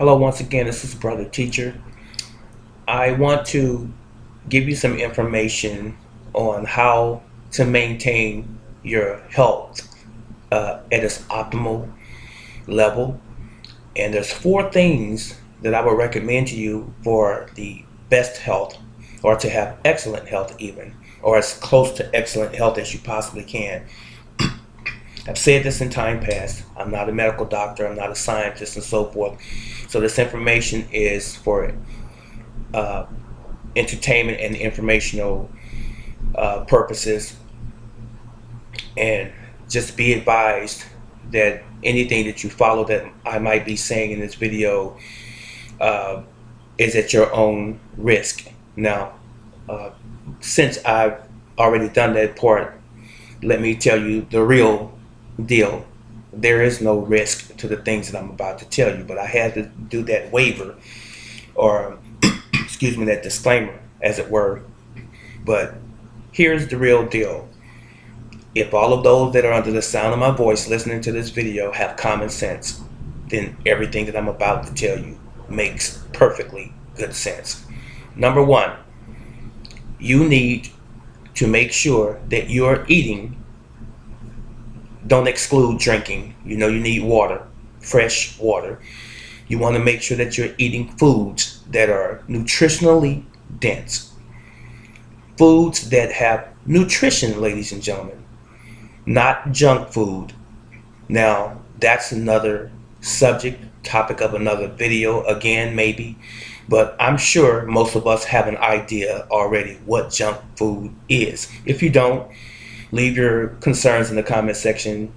Hello, once again, this is Brother Teacher. I want to give you some information on how to maintain your health at its optimal level. And there's four things that I would recommend to you for the best health, or to have excellent health even, or as close to excellent health as you possibly can. I've said this in time past. I'm not a medical doctor, I'm not a scientist, and so forth. So this information is for uh, entertainment and informational purposes. And just be advised that anything that you follow that I might be saying in this video uh, is at your own risk. Now, uh, since I've already done that part, let me tell you the real deal. There is no risk to the things that I'm about to tell you, but I had to do that waiver, or excuse me, that disclaimer, as it were. But here's the real deal. If all of those that are under the sound of my voice listening to this video have common sense, then everything that I'm about to tell you makes perfectly good sense. Number one, you need to make sure that you're eating. Don't exclude drinking. You know you need water, fresh water. You want to make sure that you're eating foods that are nutritionally dense. Foods that have nutrition, ladies and gentlemen, not junk food. Now, that's another subject, topic of another video, again, maybe. But I'm sure most of us have an idea already what junk food is. If you don't, leave your concerns in the comment section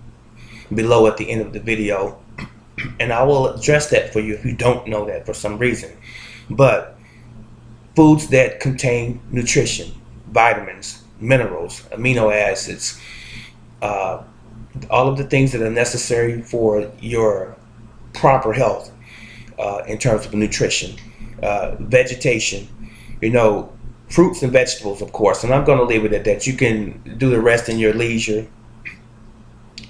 below at the end of the video, and I will address that for you if you don't know that for some reason. But foods that contain nutrition, vitamins, minerals, amino acids, all of the things that are necessary for your proper health in terms of nutrition, vegetation, fruits and vegetables, of course. And I'm going to leave it at that. You can do the rest in your leisure.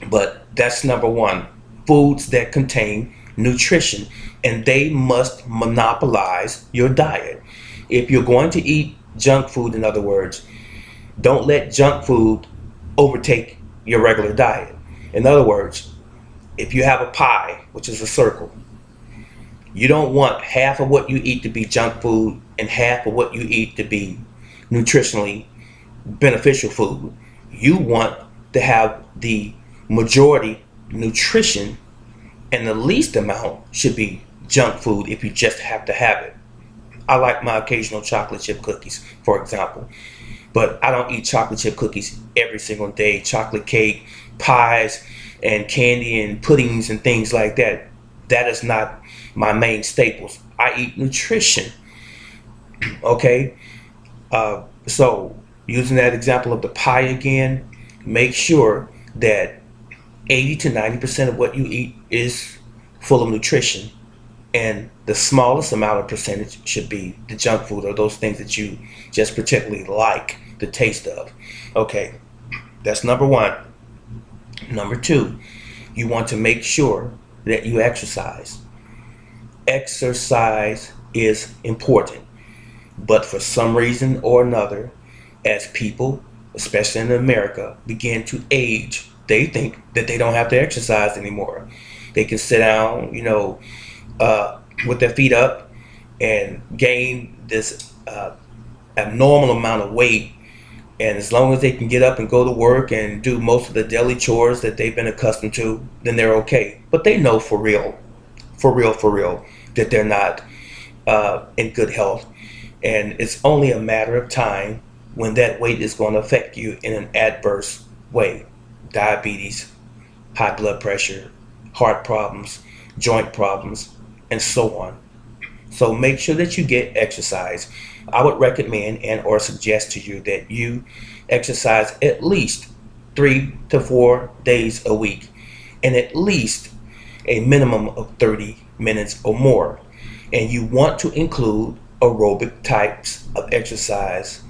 But that's number one. Foods that contain nutrition. And they must monopolize your diet. If you're going to eat junk food, in other words, don't let junk food overtake your regular diet. In other words, if you have a pie, which is a circle, you don't want half of what you eat to be junk food and half of what you eat to be nutritionally beneficial food. You want to have the majority nutrition, and the least amount should be junk food if you just have to have it. I like my occasional chocolate chip cookies, for example, but I don't eat chocolate chip cookies every single day. Chocolate cake, pies, and candy and puddings and things like that. That is not my main staples. I eat nutrition. Okay? So, using that example of the pie again, make sure that 80 to 90% of what you eat is full of nutrition. And the smallest amount of percentage should be the junk food, or those things that you just particularly like the taste of. Okay, that's number one. Number two, you want to make sure that you exercise. Exercise is important, but for some reason or another, as people, especially in America, begin to age, they think that they don't have to exercise anymore. They can sit down, with their feet up and gain this abnormal amount of weight. And as long as they can get up and go to work and do most of the daily chores that they've been accustomed to, then they're okay. But they know for real, that they're not in good health. And it's only a matter of time when that weight is going to affect you in an adverse way. Diabetes, high blood pressure, heart problems, joint problems, and so on. So make sure that you get exercise. I would recommend and or suggest to you that you exercise at least 3 to 4 days a week, and at least a minimum of 30 minutes or more. And you want to include aerobic types of exercise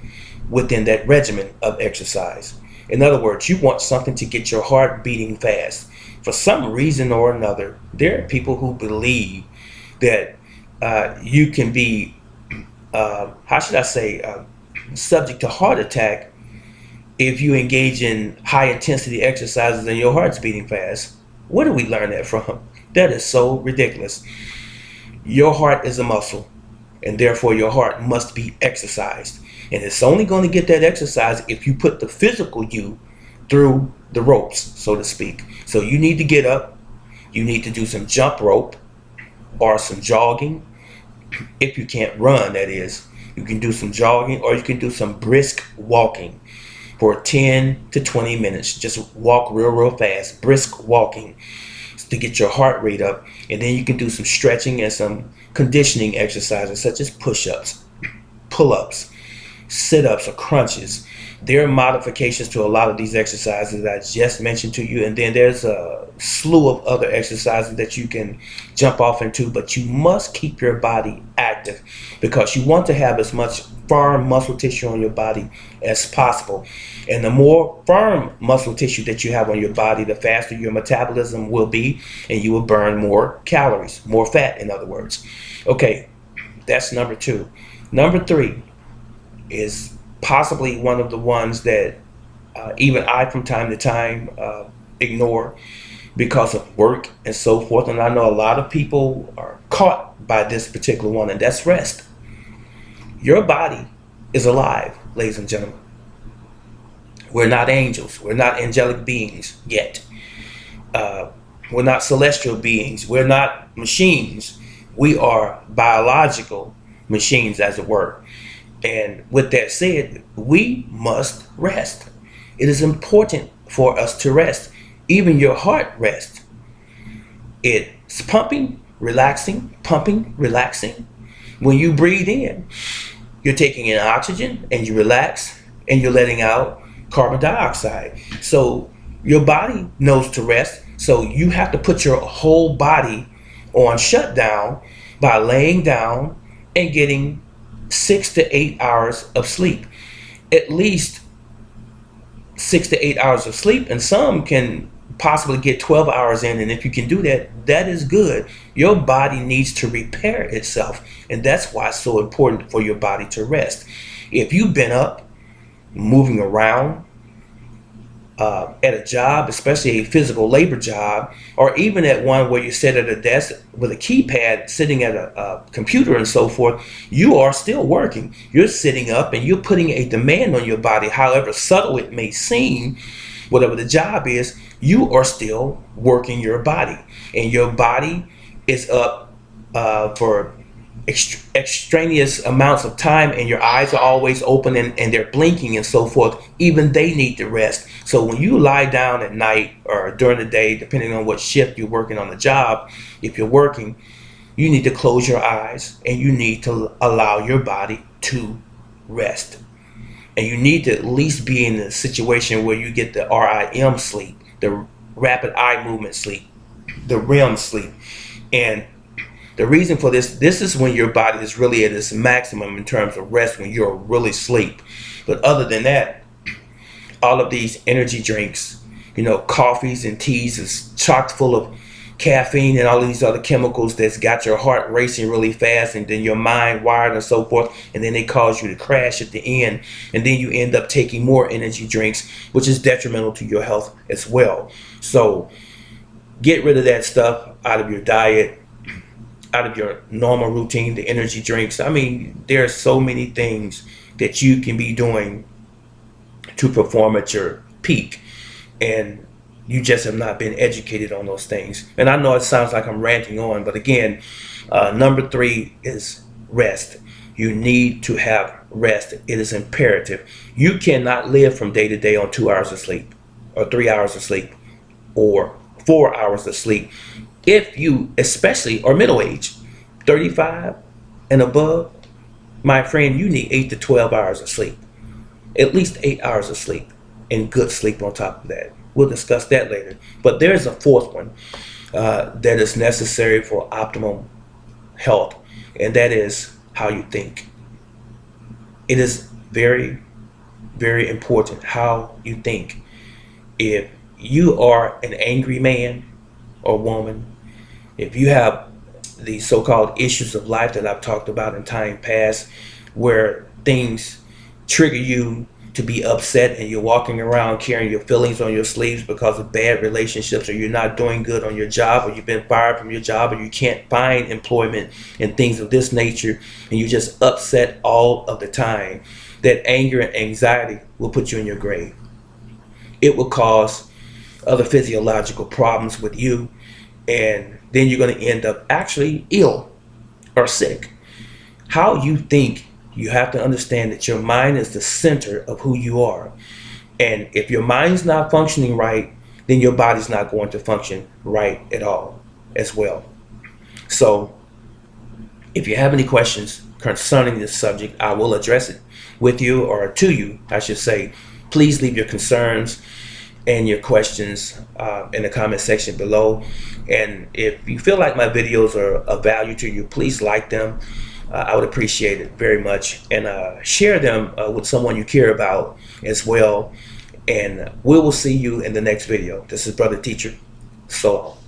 within that regimen of exercise. In other words, you want something to get your heart beating fast. For some reason or another, there are people who believe that you can be, how should I say, subject to heart attack if you engage in high intensity exercises and your heart's beating fast. Where do we learn that from? That is so ridiculous. Your heart is a muscle, and therefore your heart must be exercised. And it's only going to get that exercise if you put the physical you through the ropes, so to speak. So you need to get up, you need to do some jump rope or some jogging. If you can't run, that is, you can do some jogging, or you can do some brisk walking for 10 to 20 minutes. Just walk real fast, brisk walking, to get your heart rate up. And then you can do some stretching and some conditioning exercises such as push-ups, pull-ups, sit-ups, or crunches. There are modifications to a lot of these exercises that I just mentioned to you, and then there's a slew of other exercises that you can jump off into, but you must keep your body active because you want to have as much firm muscle tissue on your body as possible. And the more firm muscle tissue that you have on your body, the faster your metabolism will be, and you will burn more calories, more fat, in other words. Okay, that's number 2. Number 3 is possibly one of the ones that even I from time to time ignore because of work and so forth. And I know a lot of people are caught by this particular one, and that's rest. Your body is alive, ladies and gentlemen. We're not angels. We're not angelic beings yet. We're not celestial beings. We're not machines. We are biological machines, as it were. And with that said, we must rest. It is important for us to rest. Even your heart rests. It's pumping, relaxing, pumping, relaxing. When you breathe in, you're taking in oxygen and you relax, and you're letting out carbon dioxide. So your body knows to rest. So you have to put your whole body on shutdown by laying down and getting 6 to 8 hours of sleep. At least 6 to 8 hours of sleep, and some can possibly get 12 hours in, and if you can do that, that is good. Your body needs to repair itself, and that's why it's so important for your body to rest. If you've been up, moving around, at a job, especially a physical labor job, or even at one where you sit at a desk with a keypad sitting at a computer and so forth, you are still working. You're sitting up and you're putting a demand on your body, however subtle it may seem. Whatever the job is, you are still working your body, and your body is up for extraneous amounts of time, and your eyes are always open and they're blinking and so forth. Even they need to rest. So when you lie down at night or during the day, depending on what shift you're working on the job, if you're working, you need to close your eyes and you need to allow your body to rest. And you need to at least be in a situation where you get the REM sleep, the rapid eye movement sleep, the REM sleep. And the reason for this is when your body is really at its maximum in terms of rest, when you're really asleep. But other than that, all of these energy drinks, coffees and teas is chock full of caffeine and all of these other chemicals that's got your heart racing really fast, and then your mind wired and so forth, and then they cause you to crash at the end, and then you end up taking more energy drinks, which is detrimental to your health as well. So get rid of that stuff out of your diet, out of your normal routine, the energy drinks. I mean, there are so many things that you can be doing to perform at your peak, and you just have not been educated on those things. And I know it sounds like I'm ranting on, but again, number 3 is rest. You need to have rest. It is imperative. You cannot live from day to day on 2 hours of sleep, or 3 hours of sleep, or 4 hours of sleep. If you especially are middle age, 35 and above, my friend, you need 8 to 12 hours of sleep. At least 8 hours of sleep, and good sleep on top of that. We'll discuss that later. But there's a 4th one that is necessary for optimum health, and that is how you think. It is very, very important how you think. If you are an angry man or woman, if you have the so-called issues of life that I've talked about in time past, where things trigger you to be upset and you're walking around carrying your feelings on your sleeves because of bad relationships, or you're not doing good on your job, or you've been fired from your job, or you can't find employment and things of this nature, and you're just upset all of the time, that anger and anxiety will put you in your grave. It will cause other physiological problems with you, and then you're going to end up actually ill or sick. How you think, you have to understand that your mind is the center of who you are. And if your mind's not functioning right, then your body's not going to function right at all as well. So if you have any questions concerning this subject, I will address it with you, or to you, I should say. Please leave your concerns and your questions in the comment section below. And if you feel like my videos are of value to you, please like them. I would appreciate it very much, and share them with someone you care about as well. And we will see you in the next video. This is Brother Teacher. So long.